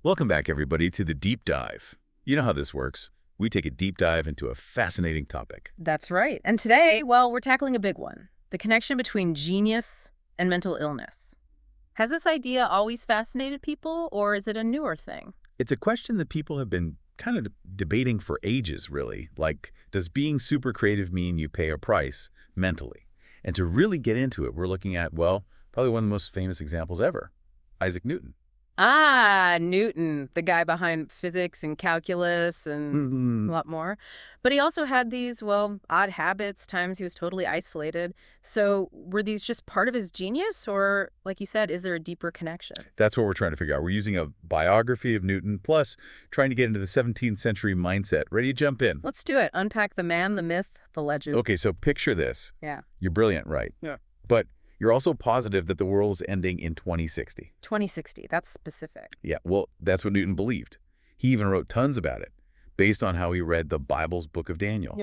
Welcome back, everybody, to the Deep Dive. You know how this works. We take a deep dive into a fascinating topic. That's right. And today, well, we're tackling a big one, the connection between genius and mental illness. Has this idea always fascinated people, or is it a newer thing? It's a question that people have been kind of debating for ages, really. Like, does being super creative mean you pay a price mentally? And to really get into it, we're looking at, well, probably one of the most famous examples ever, Isaac Newton. Ah, Newton, the guy behind physics and calculus and a lot more. But he also had these, well, odd habits, times he was totally isolated. So were these just part of his genius, or, like you said, is there a deeper connection? That's what we're trying to figure out. We're using a biography of Newton, plus trying to get into the 17th century mindset. Ready to jump in? Let's do it. Unpack the man, the myth, the legend. Okay, so picture this. Yeah. You're brilliant, right? Yeah. But you're also positive that the world is ending in 2060. 2060, that's specific. Yeah, well, that's what Newton believed. He even wrote tons about it, based on how he read the Bible's book of Daniel.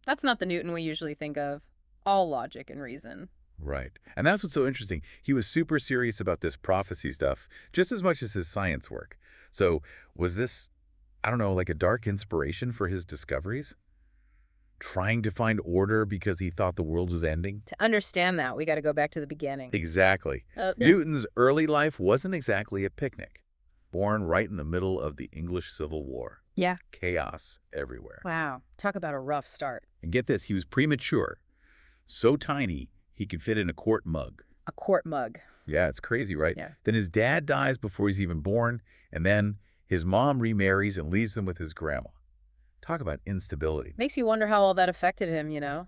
That's not the Newton we usually think of. All logic and reason. Right. And that's what's so interesting. He was super serious about this prophecy stuff, just as much as his science work. So was this, I don't know, like a dark inspiration for his discoveries? Trying to find order because he thought the world was ending? To understand that, we got to go back to the beginning. Exactly. Newton's early life wasn't exactly a picnic. Born right in the middle of the English Civil War. Yeah. Chaos everywhere. Wow. Talk about a rough start. And get this, he was premature. So tiny, he could fit in a quart mug. A quart mug. Yeah, it's crazy, right? Yeah. Then his dad dies before he's even born, and then his mom remarries and leaves him with his grandma. Talk about instability. Makes you wonder how all that affected him, you know?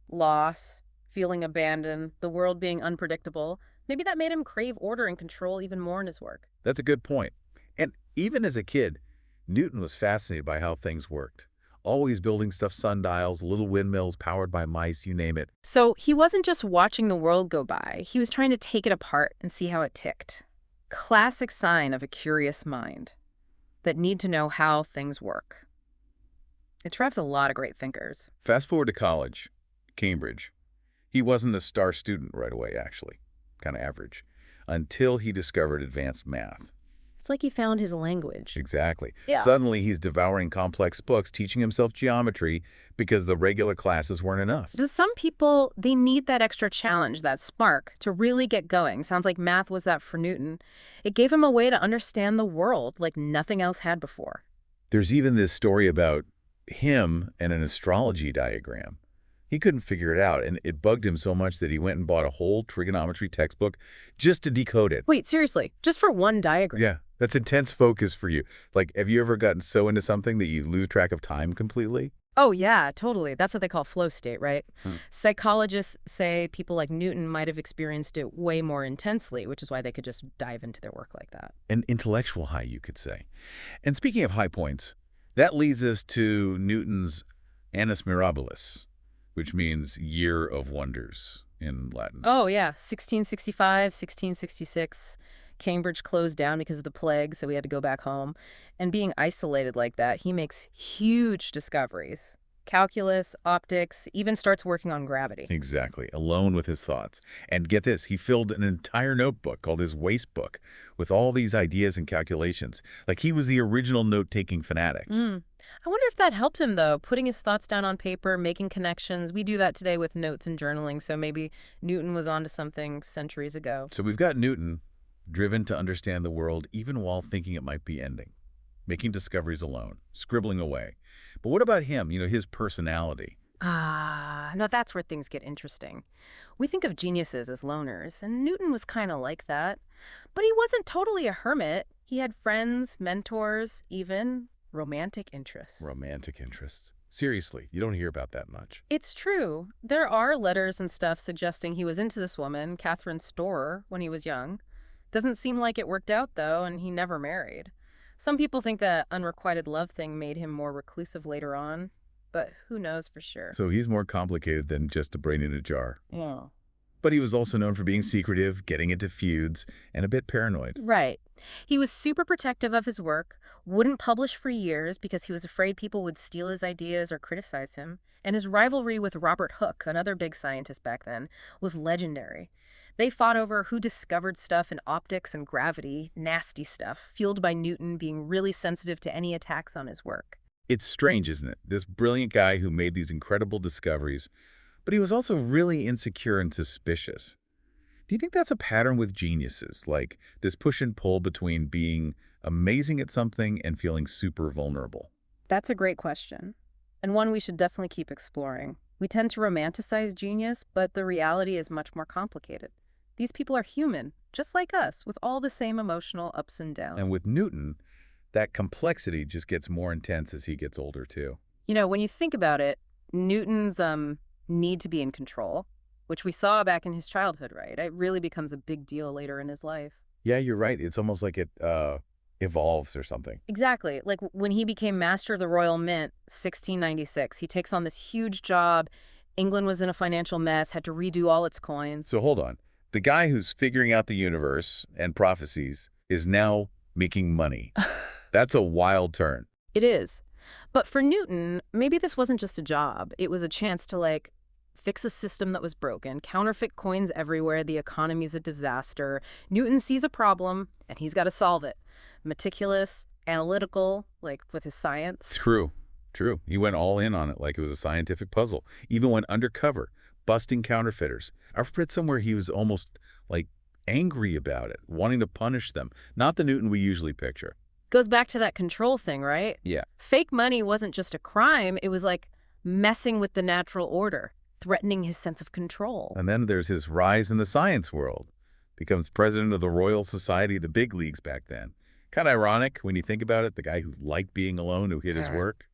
Loss, feeling abandoned, the world being unpredictable. Maybe that made him crave order and control even more in his work. That's a good point. And even as a kid, Newton was fascinated by how things worked. Always building stuff, sundials, little windmills powered by mice, you name it. So he wasn't just watching the world go by. He was trying to take it apart and see how it ticked. Classic sign of a curious mind that need to know how things work. It drives a lot of great thinkers. Fast forward to college, Cambridge. He wasn't a star student right away, actually. Kind of average. Until he discovered advanced math. It's like he found his language. Exactly. Yeah. Suddenly, he's devouring complex books, teaching himself geometry because the regular classes weren't enough. To some people, they need that extra challenge, that spark, to really get going. Sounds like math was that for Newton. It gave him a way to understand the world like nothing else had before. There's even this story about him and an astrology diagram. He couldn't figure it out, and it bugged him so much that he went and bought a whole trigonometry textbook just to decode it. Wait, seriously? Just for one diagram? Yeah, that's intense focus for you. Like, have you ever gotten so into something that you lose track of time completely? Oh, yeah, totally. That's what they call flow state, right? Psychologists say people like Newton might have experienced it way more intensely, which is why they could just dive into their work like that. An intellectual high, you could say. And speaking of high points, that leads us to Newton's Annus Mirabilis, which means Year of Wonders in Latin. Oh, yeah. 1665, 1666. Cambridge closed down because of the plague, so we had to go back home. And being isolated like that, he makes huge discoveries. Calculus, optics, even starts working on gravity. Exactly, alone with his thoughts. And get this, he filled an entire notebook called his waste book with all these ideas and calculations. Like he was the original note-taking fanatics. I wonder if that helped him, though, putting his thoughts down on paper, making connections. We do that today with notes and journaling, so maybe Newton was onto something centuries ago. So we've got Newton, driven to understand the world even while thinking it might be ending, making discoveries alone, scribbling away. But what about him, his personality? No, that's where things get interesting. We think of geniuses as loners, and Newton was kind of like that. But he wasn't totally a hermit. He had friends, mentors, even romantic interests. Romantic interests. Seriously, you don't hear about that much. It's true. There are letters and stuff suggesting he was into this woman, Catherine Storer, when he was young. Doesn't seem like it worked out, though, and he never married. Some people think that unrequited love thing made him more reclusive later on, but who knows for sure. So he's more complicated than just a brain in a jar. Yeah. But he was also known for being secretive, getting into feuds, and a bit paranoid. Right. He was super protective of his work, wouldn't publish for years because he was afraid people would steal his ideas or criticize him, and his rivalry with Robert Hooke, another big scientist back then, was legendary. They fought over who discovered stuff in optics and gravity, nasty stuff, fueled by Newton being really sensitive to any attacks on his work. It's strange, isn't it? This brilliant guy who made these incredible discoveries, but he was also really insecure and suspicious. Do you think that's a pattern with geniuses, like this push and pull between being amazing at something and feeling super vulnerable? That's a great question, and one we should definitely keep exploring. We tend to romanticize genius, but the reality is much more complicated. These people are human, just like us, with all the same emotional ups and downs. And with Newton, that complexity just gets more intense as he gets older, too. You know, when you think about it, Newton's need to be in control, which we saw back in his childhood, right? It really becomes a big deal later in his life. Yeah, you're right. It's almost like it evolves or something. Exactly. Like when he became Master of the Royal Mint, 1696, he takes on this huge job. England was in a financial mess, had to redo all its coins. So hold on. The guy who's figuring out the universe and prophecies is now making money. That's a wild turn. It is. But for Newton, maybe this wasn't just a job. It was a chance to, like, fix a system that was broken, counterfeit coins everywhere, the economy's a disaster. Newton sees a problem, and he's got to solve it. Meticulous, analytical, like with his science. True. He went all in on it like it was a scientific puzzle. Even went undercover, busting counterfeiters. I've read somewhere he was almost, like, angry about it, wanting to punish them. Not the Newton we usually picture. Goes back to that control thing, right? Yeah. Fake money wasn't just a crime. It was like messing with the natural order, threatening his sense of control. And then there's his rise in the science world. Becomes president of the Royal Society, the big leagues back then. Kind of ironic when you think about it, the guy who liked being alone, who hid his work.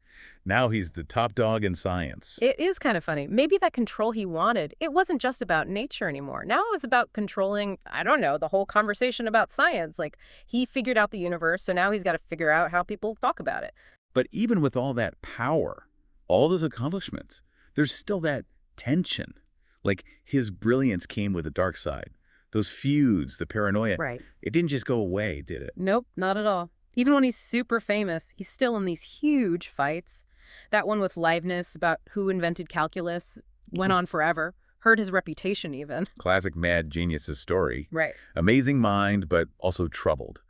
Now he's the top dog in science. It is kind of funny. Maybe that control he wanted, it wasn't just about nature anymore. Now it was about controlling, I don't know, the whole conversation about science. Like, he figured out the universe, so now he's got to figure out how people talk about it. But even with all that power, all those accomplishments, there's still that tension. Like, his brilliance came with a dark side. Those feuds, the paranoia. Right. It didn't just go away, did it? Nope, not at all. Even when he's super famous, he's still in these huge fights. That one with Leibniz about who invented calculus went on forever. Hurt his reputation even. Classic Mad Genius's story. Right. Amazing mind, but also troubled.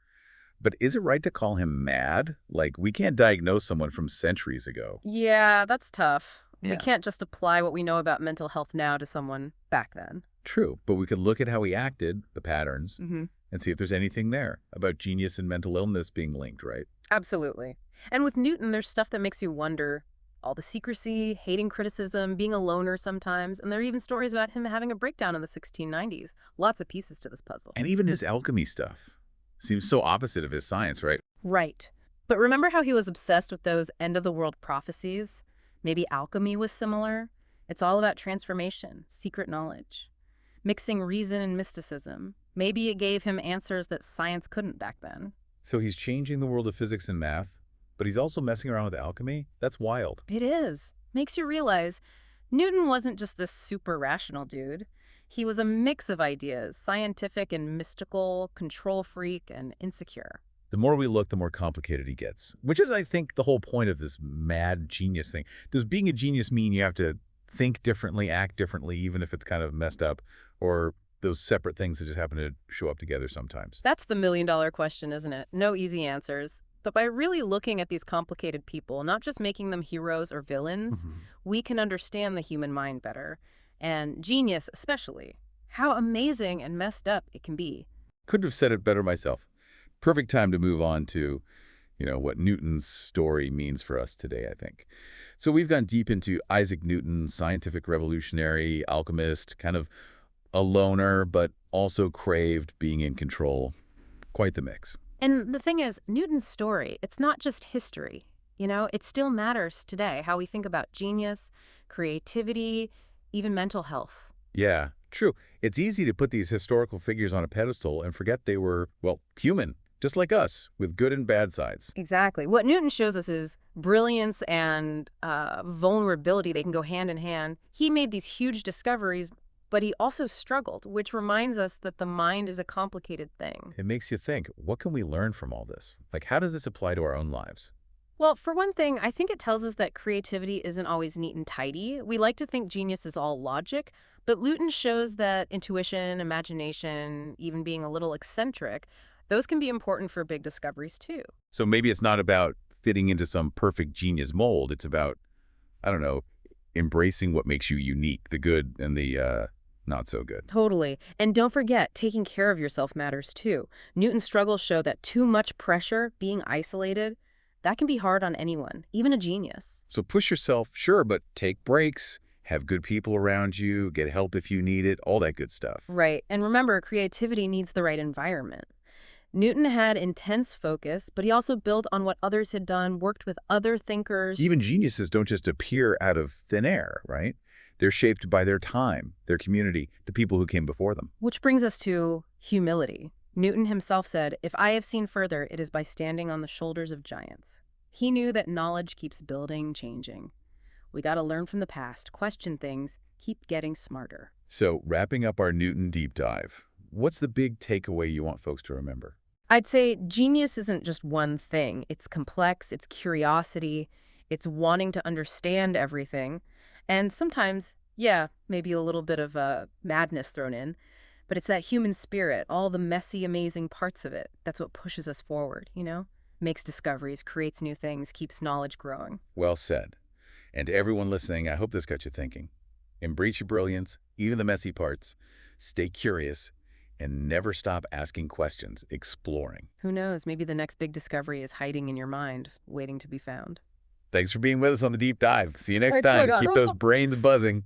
But is it right to call him mad? Like, we can't diagnose someone from centuries ago. Yeah, that's tough. Yeah. We can't just apply what we know about mental health now to someone back then. True, but we could look at how he acted, the patterns, Mm-hmm. and see if there's anything there about genius and mental illness being linked, right? Absolutely. And with Newton, there's stuff that makes you wonder. All the secrecy, hating criticism, being a loner sometimes, and there are even stories about him having a breakdown in the 1690s. Lots of pieces to this puzzle. And even his alchemy stuff seems so opposite of his science, right? Right. But remember how he was obsessed with those end-of-the-world prophecies? Maybe alchemy was similar? It's all about transformation, secret knowledge. Mixing reason and mysticism. Maybe it gave him answers that science couldn't back then. So he's changing the world of physics and math, but he's also messing around with alchemy? That's wild. It is. Makes you realize Newton wasn't just this super rational dude. He was a mix of ideas, scientific and mystical, control freak and insecure. The more we look, the more complicated he gets, which is, I think, the whole point of this mad genius thing. Does being a genius mean you have to think differently, act differently, even if it's kind of messed up, or those separate things that just happen to show up together sometimes? That's the million-dollar question, isn't it? No easy answers. But by really looking at these complicated people, not just making them heroes or villains, we can understand the human mind better. And genius especially. How amazing and messed up it can be. Couldn't have said it better myself. Perfect time to move on to, what Newton's story means for us today, I think. So we've gone deep into Isaac Newton, scientific revolutionary, alchemist, kind of a loner, but also craved being in control. Quite the mix. And the thing is, Newton's story, it's not just history. It still matters today, how we think about genius, creativity, even mental health. Yeah, true. It's easy to put these historical figures on a pedestal and forget they were, human, just like us, with good and bad sides. Exactly. What Newton shows us is brilliance and vulnerability. They can go hand in hand. He made these huge discoveries, but he also struggled, which reminds us that the mind is a complicated thing. It makes you think, what can we learn from all this? Like, how does this apply to our own lives? Well, for one thing, I think it tells us that creativity isn't always neat and tidy. We like to think genius is all logic, But Luton shows that intuition, imagination, even being a little eccentric, those can be important for big discoveries too. So maybe it's not about fitting into some perfect genius mold. It's about, I don't know, embracing what makes you unique, the good and the not so good. Totally. And don't forget, taking care of yourself matters too. Newton's struggles show that too much pressure, being isolated, that can be hard on anyone, even a genius. So push yourself, sure, but take breaks, have good people around you, get help if you need it, all that good stuff. Right. And remember, creativity needs the right environment. Newton had intense focus, but he also built on what others had done, worked with other thinkers. Even geniuses don't just appear out of thin air, right? They're shaped by their time, their community, the people who came before them. Which brings us to humility. Newton himself said, "If I have seen further, it is by standing on the shoulders of giants." He knew that knowledge keeps building, changing. We got to learn from the past, question things, keep getting smarter. So wrapping up our Newton deep dive, what's the big takeaway you want folks to remember? I'd say genius isn't just one thing. It's complex, it's curiosity, it's wanting to understand everything. And sometimes, yeah, maybe a little bit of madness thrown in, but it's that human spirit, all the messy, amazing parts of it. That's what pushes us forward, you know? Makes discoveries, creates new things, keeps knowledge growing. Well said. And to everyone listening, I hope this got you thinking. Embrace your brilliance, even the messy parts. Stay curious, and never stop asking questions, exploring. Who knows, maybe the next big discovery is hiding in your mind, waiting to be found. Thanks for being with us on the deep dive. See you next All right, time. Keep those brains buzzing.